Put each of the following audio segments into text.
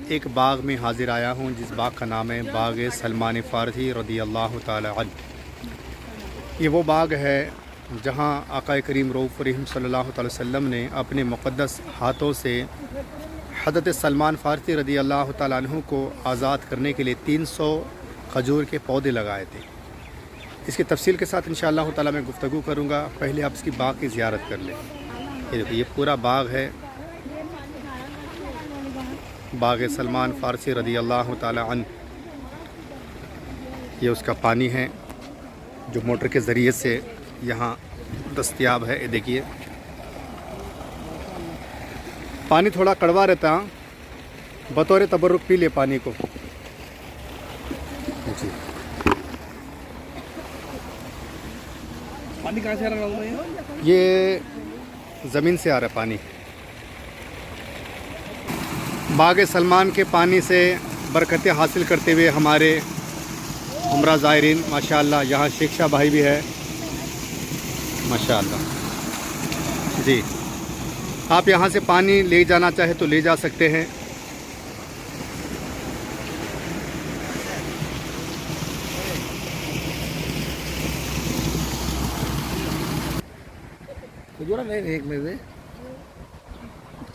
ایک باغ میں حاضر آیا ہوں جس باغ کا نام ہے باغ سلمان فارسی رضی اللہ تعالی عنہ۔ یہ وہ باغ ہے جہاں آقا کریم رؤوف رحیم صلی اللہ تعالی وسلم نے اپنے مقدس ہاتھوں سے حضرت سلمان فارسی رضی اللہ تعالی عنہ کو آزاد کرنے کے لیے 300 کھجور کے پودے لگائے تھے۔ اس کی تفصیل کے ساتھ انشاءاللہ تعالی میں گفتگو کروں گا۔ پہلے آپ اس کی باغ کی زیارت کر لیں۔ یہ دیکھیں، یہ پورا باغ ہے، باغ سلمان فارسی رضی اللہ تعالی عنہ۔ یہ اس کا پانی ہے جو موٹر کے ذریعے سے یہاں دستیاب ہے۔ یہ دیکھیے پانی تھوڑا کڑوا رہتا ہے، بطور تبرک پی لے پانی کو۔ جی پانی کہاں سے آ رہا ہے؟ یہ زمین سے آ رہا ہے پانی۔ باغ سلمان کے پانی سے برکتیں حاصل کرتے ہوئے ہمارے عمرہ زائرین ماشاءاللہ، یہاں شیخ شاہ بھائی بھی ہے ماشاءاللہ۔ جی آپ یہاں سے پانی لے جانا چاہے تو لے جا سکتے ہیں۔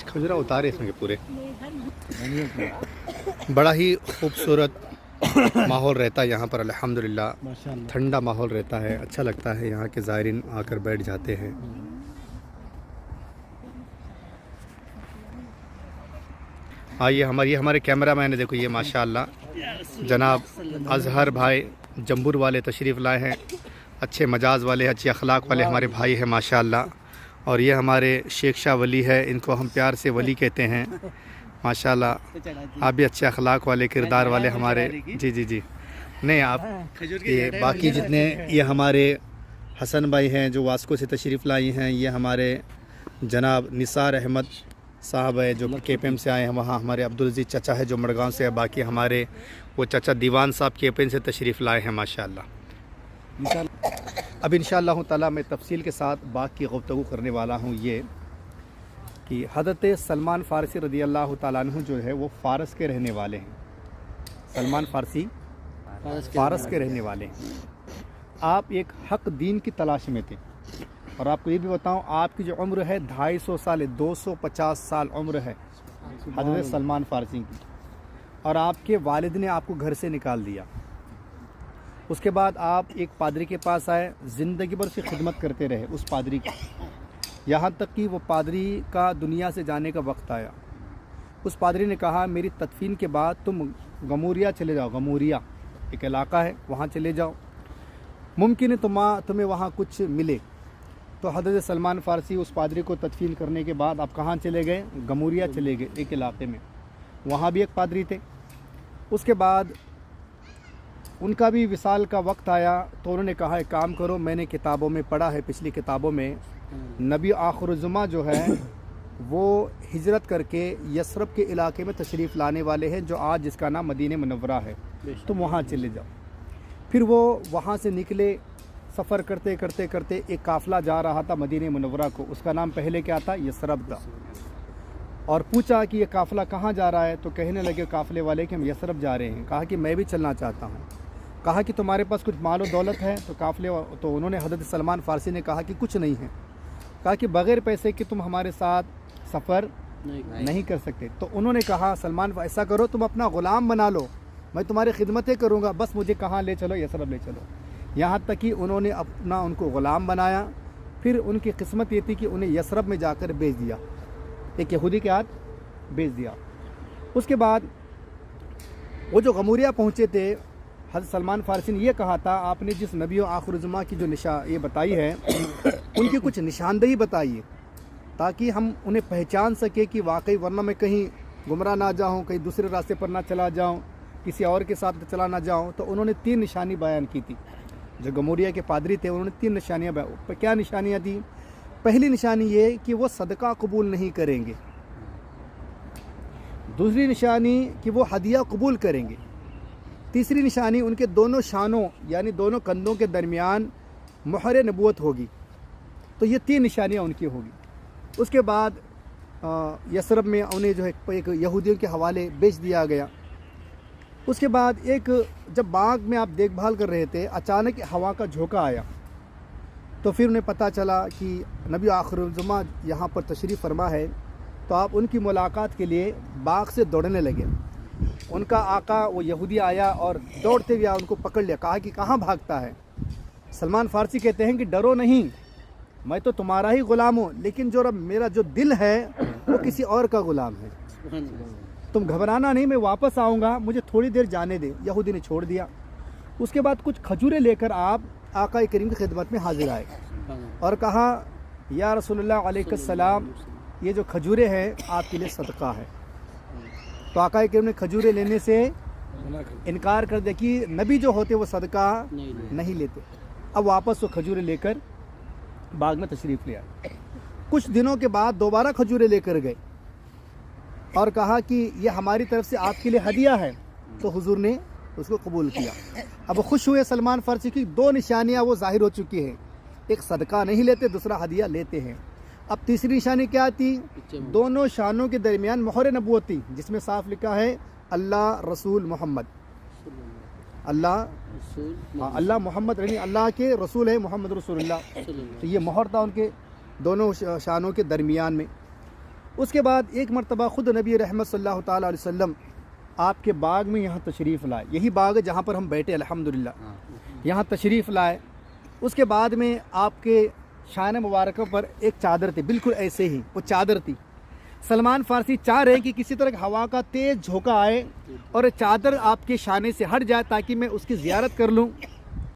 کھجورا اتارے اس میں کے پورے، بڑا ہی خوبصورت ماحول رہتا ہے یہاں پر الحمدللہ۔ ٹھنڈا ماحول رہتا ہے، اچھا لگتا ہے، یہاں کے زائرین آ کر بیٹھ جاتے ہیں۔ آئیے ہمارے کیمرہ مین دیکھو، یہ ماشاءاللہ جناب اظہر بھائی جمبور والے تشریف لائے ہیں، اچھے مزاج والے، اچھے اخلاق والے ہمارے بھائی ہیں ماشاءاللہ۔ اور یہ ہمارے شیخ شاہ ولی ہے، ان کو ہم پیار سے ولی کہتے ہیں ماشاءاللہ۔ آپ بھی اچھے اخلاق والے، کردار والے ہمارے۔ جی جی جی نہیں آپ یہ باقی جتنے یہ ہمارے حسن بھائی ہیں جو واسکو سے تشریف لائی ہیں، یہ ہمارے جناب نثار احمد صاحب ہے جو کے پی ایم سے آئے ہیں، وہاں ہمارے عبدالعزیز چچا ہے جو مڑگاؤں سے ہے، باقی ہمارے وہ چچا دیوان صاحب کے پی ایم سے تشریف لائے ہیں ماشاءاللہ۔ اب انشاءاللہ تعالی میں تفصیل کے ساتھ باغ کی گفتگو کرنے والا ہوں۔ یہ کہ حضرت سلمان فارسی رضی اللہ تعالیٰ عنہ جو ہے وہ فارس کے رہنے والے ہیں۔ سلمان فارسی فارس کے رہنے والے ہیں۔ آپ ایک حق دین کی تلاش میں تھے، اور آپ کو یہ بھی بتاؤں آپ کی جو عمر ہے 250 سال ہے، 250 سال عمر ہے حضرت سلمان فارسی کی، اور آپ کے والد نے آپ کو گھر سے نکال دیا۔ اس کے بعد آپ ایک پادری کے پاس آئے، زندگی بھر سے خدمت کرتے رہے اس پادری کی، یہاں تک کہ وہ پادری کا دنیا سے جانے کا وقت آیا۔ اس پادری نے کہا میری تدفین کے بعد تم گموریا چلے جاؤ، گموریا ایک علاقہ ہے، وہاں چلے جاؤ، ممکن ہے تمہیں وہاں کچھ ملے۔ تو حضرت سلمان فارسی اس پادری کو تدفین کرنے کے بعد آپ کہاں چلے گئے؟ گموریا چلے گئے، ایک علاقے میں، وہاں بھی ایک پادری تھے۔ اس کے بعد ان کا بھی وصال کا وقت آیا تو انہوں نے کہا ایک کام کرو، میں نے کتابوں میں پڑھا ہے، پچھلی کتابوں میں نبی آخر الزماں جو ہے وہ ہجرت کر کے یثرب کے علاقے میں تشریف لانے والے ہیں، جو آج جس کا نام مدینہ منورہ ہے، تم وہاں چلے جاؤ۔ پھر وہ وہاں سے نکلے، سفر کرتے کرتے کرتے ایک قافلہ جا رہا تھا مدینہ منورہ کو، اس کا نام پہلے کیا تھا؟ یثرب تھا۔ اور پوچھا کہ یہ قافلہ کہاں جا رہا ہے؟ تو کہنے لگے قافلے والے کہ ہم یثرب جا رہے ہیں۔ کہا کہ میں بھی چلنا چاہتا ہوں۔ کہا کہ تمہارے پاس کچھ مال و دولت ہے؟ تو انہوں نے حضرت سلمان فارسی نے کہا کہ کچھ نہیں ہے۔ کہا کہ بغیر پیسے کہ تم ہمارے ساتھ سفر نہیں کر سکتے۔ تو انہوں نے کہا سلمان ایسا کرو تم اپنا غلام بنا لو، میں تمہاری خدمتیں کروں گا، بس مجھے کہاں لے چلو؟ یثرب لے چلو۔ یہاں تک کہ انہوں نے ان کو غلام بنایا۔ پھر ان کی قسمت یہ تھی کہ انہیں یثرب میں جا کر بیچ دیا، ایک یہودی کے ہاتھ بیچ دیا۔ اس کے بعد وہ جو غموریا پہنچے تھے، حضرت سلمان فارسی نے یہ کہا تھا آپ نے جس نبی و آخر الزماں کی جو یہ بتائی ہے ان کی کچھ نشاندہی بتائیے تاکہ ہم انہیں پہچان سکیں کہ واقعی، ورنہ میں کہیں گمراہ نہ جاؤں، کہیں دوسرے راستے پر نہ چلا جاؤں، کسی اور کے ساتھ چلا نہ جاؤں۔ تو انہوں نے 3 نشانی بیان کی تھی، جو گموریا کے پادری تھے انہوں نے 3 نشانیاں بیان۔ کیا نشانیاں تھیں؟ پہلی نشانی یہ کہ وہ صدقہ قبول نہیں کریں گے، دوسری نشانی کہ وہ ہدیہ قبول کریں گے، تیسری نشانی ان کے دونوں شانوں یعنی دونوں کندھوں کے درمیان مہر نبوت ہوگی۔ تو یہ 3 نشانیاں ان کی ہوگی۔ اس کے بعد یثرب میں انہیں جو ہے ایک یہودیوں کے حوالے بیچ دیا گیا۔ اس کے بعد ایک جب باغ میں آپ دیکھ بھال کر رہے تھے، اچانک ہوا کا جھونکا آیا، تو پھر انہیں پتہ چلا کہ نبی آخر الزماں یہاں پر تشریف فرما ہے، تو آپ ان کی ملاقات کے لیے باغ سے دوڑنے لگے۔ ان کا آقا وہ یہودی آیا اور دوڑتے ہوئے ان کو پکڑ لیا، کہا کہ کہاں بھاگتا ہے؟ سلمان فارسی کہتے ہیں کہ ڈرو نہیں، میں تو تمہارا ہی غلام ہوں، لیکن میرا جو دل ہے وہ کسی اور کا غلام ہے، تم گھبرانا نہیں، میں واپس آؤں گا، مجھے تھوڑی دیر جانے دے۔ یہودی نے چھوڑ دیا۔ اس کے بعد کچھ کھجوریں لے کر آپ آقا کریم کی خدمت میں حاضر آئے اور کہا یا رسول اللہ علیہ السلام، یہ جو کھجوریں ہیں آپ کے لیے صدقہ ہے۔ تو آقا کریم نے کھجوریں لینے سے انکار کر دیا کہ نبی جو ہوتے وہ صدقہ نہیں لیتے۔ اب واپس وہ کھجوریں لے کر باغ میں تشریف لے آئے۔ کچھ دنوں کے بعد دوبارہ کھجوریں لے کر گئے اور کہا کہ یہ ہماری طرف سے آپ کے لیے ہدیہ ہے، تو حضور نے اس کو قبول کیا۔ اب خوش ہوئے سلمان فارسی کی، دو نشانیاں وہ ظاہر ہو چکی ہیں، ایک صدقہ نہیں لیتے، دوسرا ہدیہ لیتے ہیں۔ اب تیسری نشانی کیا تھی؟ دونوں شانوں کے درمیان مہر نبوت تھی، جس میں صاف لکھا ہے اللہ رسول محمد، اللہ محمد، یعنی اللہ کے رسول ہے محمد رسول اللہ، تو یہ مہر تھا ان کے دونوں شانوں کے درمیان میں۔ اس کے بعد ایک مرتبہ خود نبی رحمت صلی اللہ تعالیٰ علیہ وسلم آپ کے باغ میں یہاں تشریف لائے، یہی باغ ہے جہاں پر ہم بیٹھے الحمدللہ، یہاں تشریف لائے۔ اس کے بعد میں آپ کے شان مبارکہ پر ایک چادر تھی، بالکل ایسے ہی وہ چادر تھی۔ سلمان فارسی چاہ رہے کہ کسی طرح ہوا کا تیز جھونکا آئے اور چادر آپ کے شانے سے ہٹ جائے تاکہ میں اس کی زیارت کر لوں